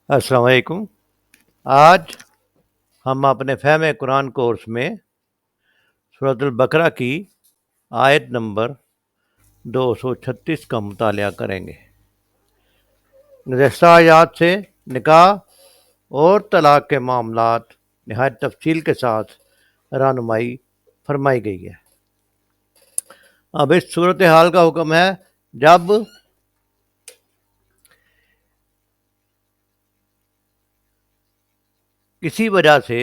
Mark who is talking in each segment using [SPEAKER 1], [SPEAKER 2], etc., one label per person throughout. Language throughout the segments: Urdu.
[SPEAKER 1] السلام علیکم۔ آج ہم اپنے فہم قرآن کورس میں سورۃ البقرہ کی آیت نمبر 236 کا مطالعہ کریں گے۔ گزشتہ آیات سے نکاح اور طلاق کے معاملات نہایت تفصیل کے ساتھ رہنمائی فرمائی گئی ہے۔ اب اس صورتحال کا حکم ہے جب کسی وجہ سے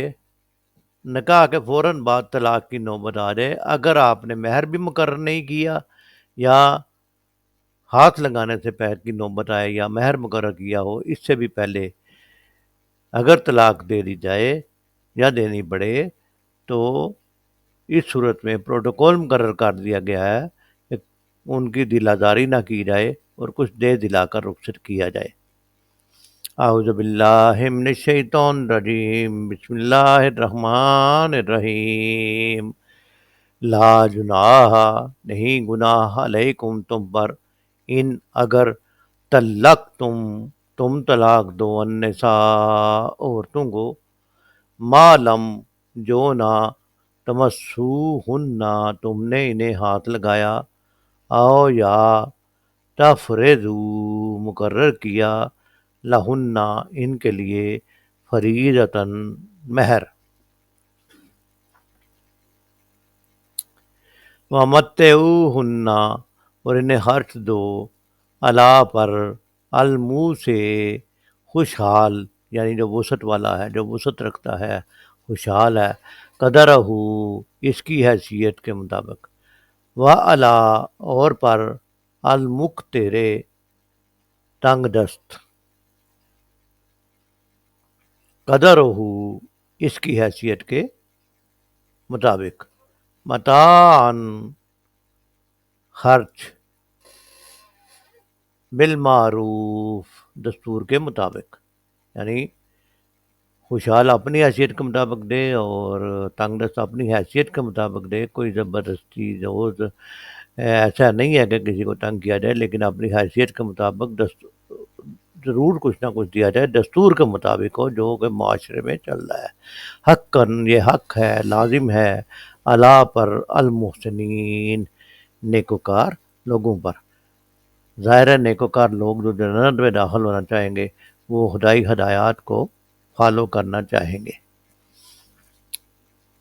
[SPEAKER 1] نکاح کے فوراً بعد طلاق کی نوبت آ جائے، اگر آپ نے مہر بھی مقرر نہیں کیا یا ہاتھ لگانے سے پہلے کی نوبت آئے یا مہر مقرر کیا ہو، اس سے بھی پہلے اگر طلاق دے دی جائے یا دینی پڑے تو اس صورت میں پروٹوکول مقرر کر دیا گیا ہے کہ ان کی دل آزاری نہ کی جائے اور کچھ دے دلا کر رخصت کیا جائے۔ اعوذ باللہ من الشیطان الرجیم، بسم اللہ الرحمن الرحیم۔ لا جناح، نہیں گناہ، علیکم تم پر، ان اگر طلق تم طلاق دو النساء عورتوں کو، ما لم جو نہ تمسوہن تم نے انہیں ہاتھ لگایا، او یا تفریضو مقرر کیا، لہن ان کے لیے، فریضتاً مہر، ومتعوہن اور انہیں خرچ دو، علا پر، المو سے خوشحال، یعنی جو وسعت والا ہے، جو وسعت رکھتا ہے، خوشحال ہے، قدرہ اس کی حیثیت کے مطابق، وعلا اور پر، المقتر تنگ دست، قدرہ اس کی حیثیت کے مطابق، متاعن خرچ، بالمعروف دستور کے مطابق، یعنی خوشحال اپنی حیثیت کے مطابق دے اور تنگ دست اپنی حیثیت کے مطابق دے۔ کوئی زبردستی زور ایسا نہیں ہے کہ کسی کو تنگ کیا جائے، لیکن اپنی حیثیت کے مطابق ضرور کچھ نہ کچھ دیا جائے، دستور کے مطابق ہو جو کہ معاشرے میں چل رہا ہے۔ حقاً یہ حق ہے، لازم ہے، علا پر، المحسنین نیکوکار لوگوں پر۔ ظاہر ہے نیکوکار لوگ جو جنت میں داخل ہونا چاہیں گے وہ خدائی ہدایات کو فالو کرنا چاہیں گے۔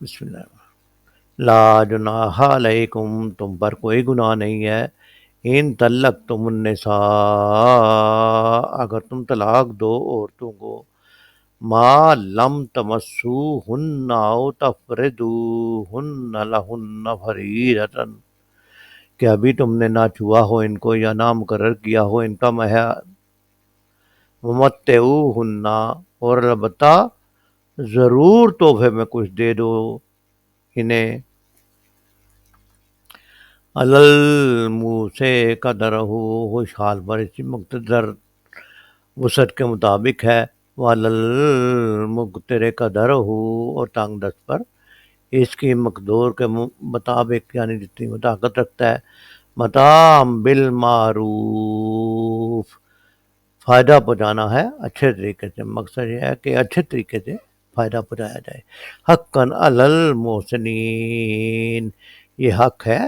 [SPEAKER 1] بسم اللہ الرحمن الرحیم۔ لا جناح علیکم تم پر کوئی گناہ نہیں ہے، ان طلق تم النساء اگر تم طلاق دو عورتوں کو، ما لم تمسوہن او تفردوہن لہن فریضۃ کہ ابھی تم نے نہ چھوا ہو ان کو یا نہ مقرر کیا ہو ان کا مہر، ومتعوہن اور البتہ ضرور تحفے میں کچھ دے دو انہیں، الموسع قدرہ خوشحال پر اس مقتدر وسعت کے مطابق ہے، وعلی المقتر قدرہ اور تنگ دست پر اس کی مقدور کے مطابق، یعنی جتنی وہ طاقت رکھتا ہے، متاع بالمعروف فائدہ پہنچانا ہے اچھے طریقے سے، مقصد یہ ہے کہ اچھے طریقے سے فائدہ پہنچایا جائے۔ حقاً علی المحسنین یہ حق ہے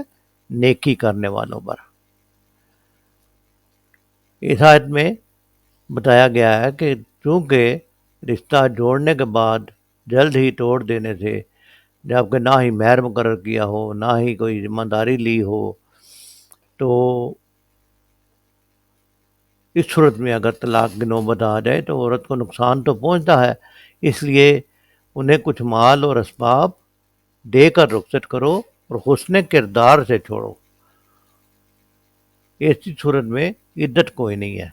[SPEAKER 1] نیکی کرنے والوں پر۔ اس آیت میں بتایا گیا ہے کہ چونکہ رشتہ جوڑنے کے بعد جلد ہی توڑ دینے سے، جبکہ نہ ہی مہر مقرر کیا ہو نہ ہی کوئی ذمہ داری لی ہو، تو اس صورت میں اگر طلاق کی نوبت آ جائے تو عورت کو نقصان تو پہنچتا ہے، اس لیے انہیں کچھ مال اور اسباب دے کر رخصت کرو اور حسن کردار سے چھوڑو۔ ایسی صورت میں عدت کوئی نہیں ہے۔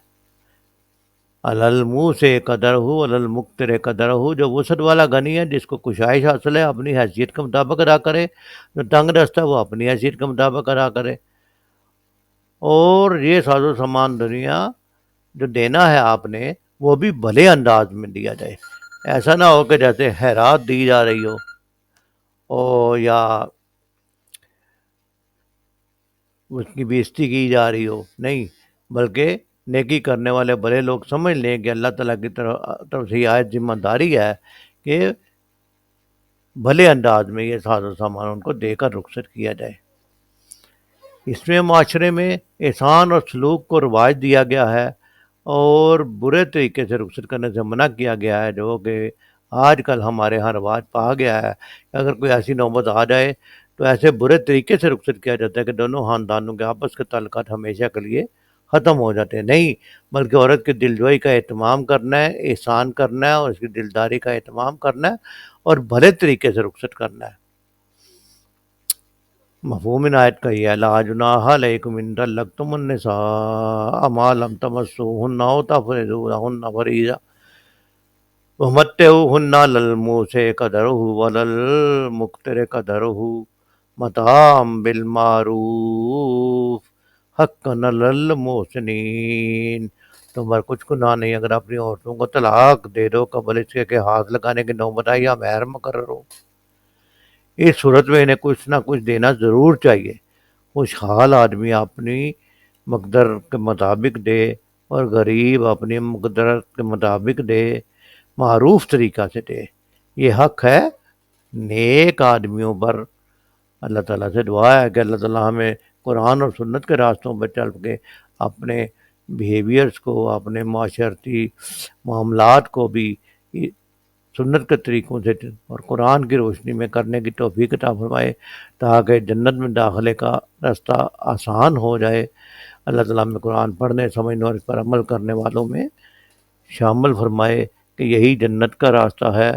[SPEAKER 1] علی الموسع قدرہ علی المقتر قدرہ، جو وسعت والا غنی ہے، جس کو کشائش حاصل ہے، اپنی حیثیت کے مطابق ادا کرے، جو تنگ دست ہے وہ اپنی حیثیت کے مطابق ادا کرے، اور یہ ساز و سامان دنیا جو دینا ہے آپ نے وہ بھی بھلے انداز میں دیا جائے، ایسا نہ ہو کہ جیسے خیرات دی جا رہی ہو اور یا اس کی بےزتی کی جا رہی ہو، نہیں، بلکہ نیکی کرنے والے بڑے لوگ سمجھ لیں کہ اللہ تعالیٰ کی طرف سے یہ آیت ذمہ داری ہے کہ بھلے انداز میں یہ ساز و سامان ان کو دے کر رخصت کیا جائے۔ اس میں معاشرے میں احسان اور سلوک کو رواج دیا گیا ہے اور برے طریقے سے رخصت کرنے سے منع کیا گیا ہے، جو کہ آج کل ہمارے ہاں رواج پا گیا ہے کہ اگر کوئی ایسی نوبت آ جائے تو ایسے برے طریقے سے رخصت کیا جاتا ہے کہ دونوں خاندانوں کے آپس کے تعلقات ہمیشہ کے لیے ختم ہو جاتے ہیں۔ نہیں، بلکہ عورت کی دلجوئی کا اہتمام کرنا ہے، احسان کرنا ہے اور اس کی دلداری کا اہتمام کرنا ہے اور بھلے طریقے سے رخصت کرنا ہے۔ مفہوم آیت کا یہ ہے لا جناح علیکم ان طلقتم النساء ما لم تمسوهن او تفرضوا لهن فریضہ ومتعوهن للموسع قدره وللمقتر قدره متاعا بالمعروف حقا علی المحسنین۔ تم پر کچھ گناہ نہیں اگر اپنی عورتوں کو طلاق دے دو قبل اس کے کہ ہاتھ لگانے کی نوبت آئی یا مہر مقرر ہو۔ اس صورت میں انہیں کچھ نہ کچھ دینا ضرور چاہیے۔ خوشحال آدمی اپنی مقدر کے مطابق دے اور غریب اپنی مقدر کے مطابق دے، معروف طریقہ سے دے۔ یہ حق ہے نیک آدمیوں پر۔ اللہ تعالیٰ سے دعا ہے کہ اللہ تعالیٰ ہمیں قرآن اور سنت کے راستوں پر چل کے اپنے بیہیویئرز کو، اپنے معاشرتی معاملات کو بھی سنت کے طریقوں سے اور قرآن کی روشنی میں کرنے کی توفیق عطا فرمائے تاکہ جنت میں داخلے کا راستہ آسان ہو جائے۔ اللہ تعالیٰ میں قرآن پڑھنے، سمجھنے اور اس پر عمل کرنے والوں میں شامل فرمائے کہ یہی جنت کا راستہ ہے۔